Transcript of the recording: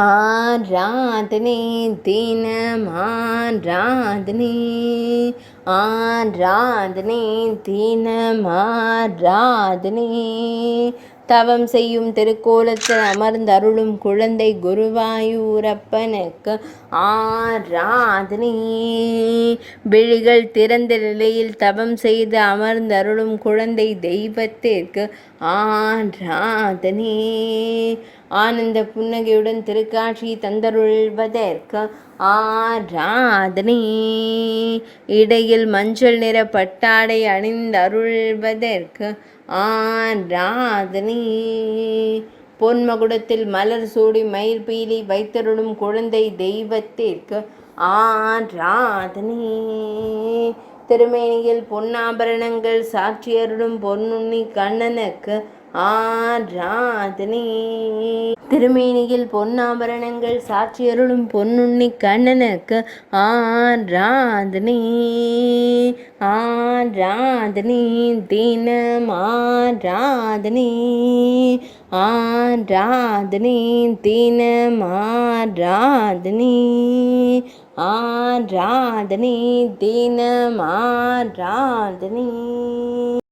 ஆராதனை தினம் ஆராதனை ஆராதனை தினம் ஆராதனை தவம் செய்யும் திருக்கோலத்தில் அமர்ந்தருளும் குழந்தை குருவாயூரப்பனுக்கு ஆராதனை. விழிகள் திறந்த நிலையில் தவம் செய்து அமர்ந்தருளும் குழந்தை தெய்வத்திற்கு ஆராதனை. ஆனந்த புன்னகையுடன் திருக்காட்சி தந்தருள்வதற்கு ஆராதனை. இடையில் மஞ்சள் நிற பட்டாடை அணிந்தருள்வதற்கு ஆராதனை. பொன்மகுடத்தில் மலர் சூடி மயில் பீலி வைத்தருளும் குழந்தை தெய்வத்திற்கு ஆராதனை. திருமேனியில் பொன்னாபரணங்கள் சாட்சியருளும் பொன்னுண்ணி கண்ணனுக்கு ஆராதனை. திருமேனியில் பொன்னாபரணங்கள் சாட்சியருளும் பொன்னுண்ணி கண்ணனுக்கு ஆராதனை. ஆராதனை தினம் ஆராதனை ஆராதனை தினம் ஆராதனை ஆராதனை தினம் ஆராதனை.